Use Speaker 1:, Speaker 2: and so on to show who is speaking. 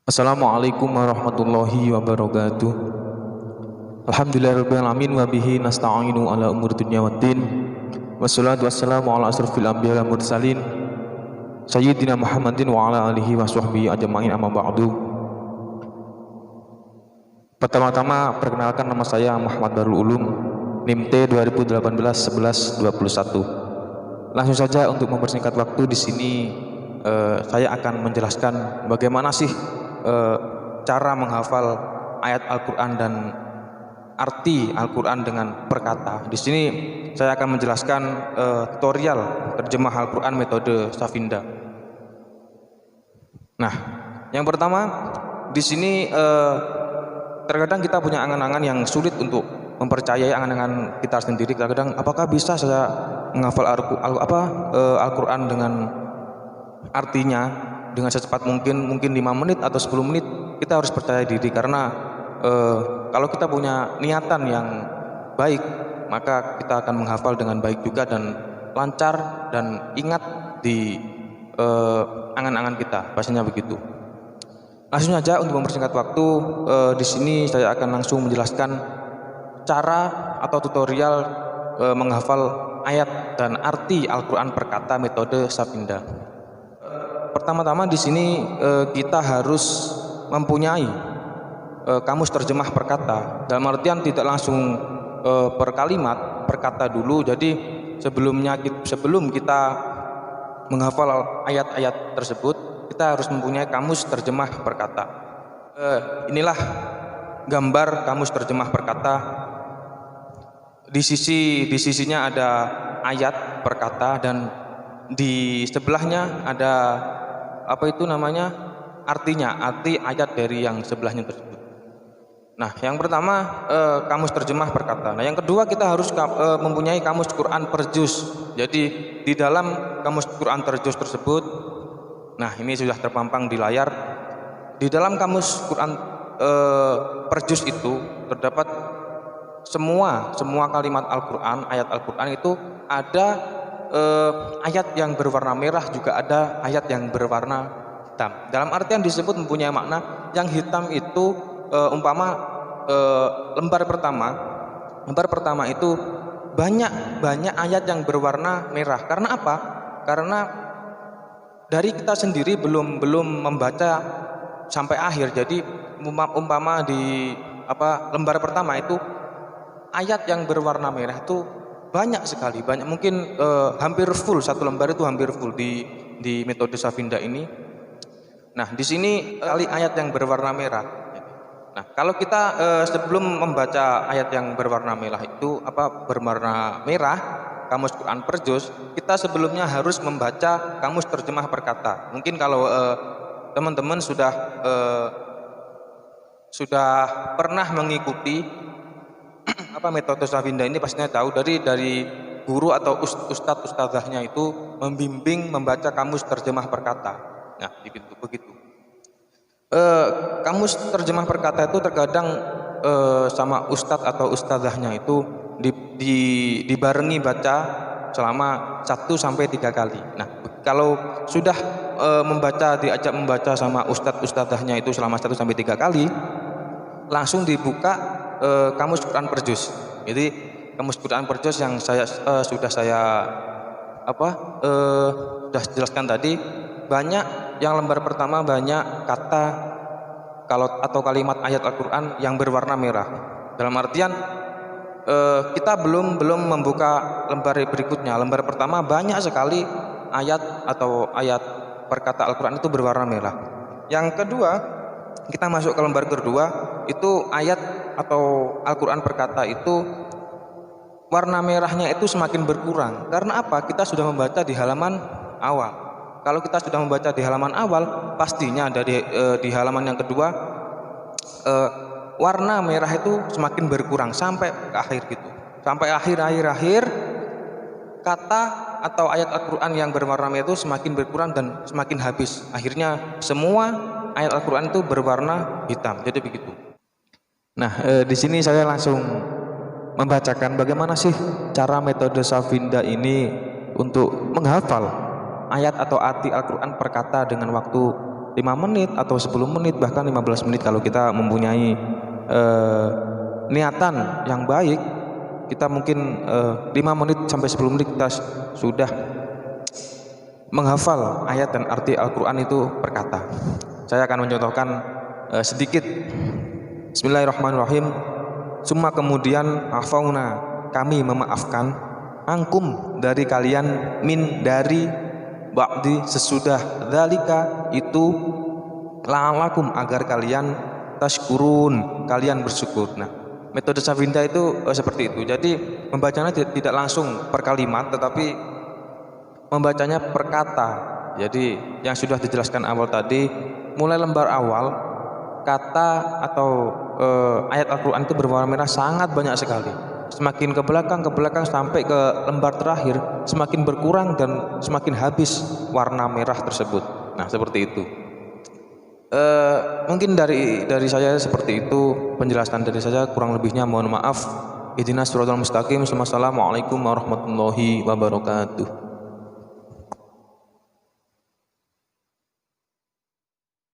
Speaker 1: Assalamualaikum warahmatullahi wabarakatuh. Alhamdulillahirabbil alamin wa bihi nasta'inu ala umuri dunya waddin. Wassalatu wassalamu ala asrofil anbiya wal mursalin sayyidina Muhammadin wa ala alihi wa sahbihi ajma'in, amma ba'du. Pertama-tama perkenalkan, nama saya Muhammad Darul Ulum, NIM T 2018-11-21. Langsung saja untuk mempersingkat waktu di sini saya akan menjelaskan bagaimana sih cara menghafal ayat Al-Quran dan arti Al-Quran dengan perkata. Di sini saya akan menjelaskan tutorial terjemah Al-Quran metode Safinda. Nah, yang pertama di sini terkadang kita punya angan-angan yang sulit untuk mempercayai angan-angan kita sendiri. Kadang apakah bisa saya menghafal Al-Quran dengan artinya dengan secepat mungkin 5 menit atau 10 menit. Kita harus percaya diri, karena kalau kita punya niatan yang baik, maka kita akan menghafal dengan baik juga dan lancar dan ingat di angan-angan kita, pastinya begitu. Langsung saja untuk mempersingkat waktu, di sini saya akan langsung menjelaskan cara atau tutorial menghafal ayat dan arti Al-Quran perkata metode Safinda. Pertama-tama di sini kita harus mempunyai kamus terjemah perkata. Dalam artian tidak langsung per kalimat, perkata dulu. Jadi sebelum kita menghafal ayat-ayat tersebut, kita harus mempunyai kamus terjemah perkata. Inilah gambar kamus terjemah perkata. Di sisinya ada ayat perkata dan di sebelahnya ada artinya, arti ayat dari yang sebelahnya tersebut. Nah, yang pertama kamus terjemah perkata. Nah, yang kedua kita harus mempunyai kamus Quran per juz. Jadi di dalam kamus Quran per juz tersebut, nah ini sudah terpampang di layar. Di dalam kamus Quran per juz itu terdapat semua kalimat Al-Quran, ayat Al-Quran itu ada ayat yang berwarna merah, juga ada ayat yang berwarna hitam. Dalam artian disebut mempunyai makna. Yang hitam itu umpama lembar pertama itu banyak ayat yang berwarna merah. Karena apa? Karena dari kita sendiri belum membaca sampai akhir. Jadi umpama di lembar pertama itu ayat yang berwarna merah itu banyak sekali, mungkin hampir full, satu lembar itu hampir full di metode Safinda ini. Nah, di sini kali ayat yang berwarna merah. Nah, kalau kita sebelum membaca ayat yang berwarna merah itu berwarna merah, kamus Quran per juz, kita sebelumnya harus membaca kamus terjemah perkata. Mungkin kalau teman-teman sudah pernah mengikuti metode Safinda ini, pastinya tahu dari guru atau ustadzahnya itu membimbing membaca kamus terjemah perkata. Nah, begitu. Kamus terjemah perkata itu terkadang sama ustadz atau ustadzahnya itu dibarengi baca selama 1 sampai 3 kali. Nah, kalau sudah diajak membaca sama ustadzahnya itu selama 1 sampai 3 kali, langsung dibuka kamus Quran per juz. Jadi kamus Quran per juz yang sudah jelaskan tadi, banyak yang lembar pertama banyak kata atau kalimat ayat Al-Quran yang berwarna merah. Dalam artian kita belum membuka lembar berikutnya. Lembar pertama banyak sekali ayat atau ayat perkata Al-Quran itu berwarna merah. Yang kedua, kita masuk ke lembar kedua, itu ayat atau Al-Quran perkata itu warna merahnya itu semakin berkurang. Karena apa? Kita sudah membaca di halaman awal. Kalau kita sudah membaca di halaman awal, pastinya di halaman yang kedua warna merah itu semakin berkurang sampai ke akhir gitu. Sampai akhir kata atau ayat Al-Quran yang berwarna merah itu semakin berkurang dan semakin habis. Akhirnya semua ayat Al-Quran itu berwarna hitam. Jadi begitu. Nah, di sini saya langsung membacakan bagaimana sih cara metode Safinda ini untuk menghafal ayat atau arti Al-Quran perkata dengan waktu 5 menit atau 10 menit bahkan 15 menit kalau kita mempunyai niatan yang baik. Kita mungkin 5 menit sampai 10 menit kita sudah menghafal ayat dan arti Al-Quran itu per kata. Saya akan mencontohkan sedikit. Bismillahirrahmanirrahim. Summa kemudian afauna, kami memaafkan, angkum dari kalian, min dari ba'di sesudah, dzalika itu, la'alakum agar kalian tashkurun, kalian bersyukur. Nah, metode Safinda itu seperti itu. Jadi membacanya tidak langsung per kalimat, tetapi membacanya per kata. Jadi yang sudah dijelaskan awal tadi, mulai lembar awal kata atau ayat Al-Quran itu berwarna merah sangat banyak sekali. Semakin ke belakang sampai ke lembar terakhir semakin berkurang dan semakin habis warna merah tersebut. Nah, seperti itu. Mungkin dari saya seperti itu penjelasan dari saya, kurang lebihnya mohon maaf. Ihdinas siratal mustaqim. Wassalamualaikum warahmatullahi wabarakatuh.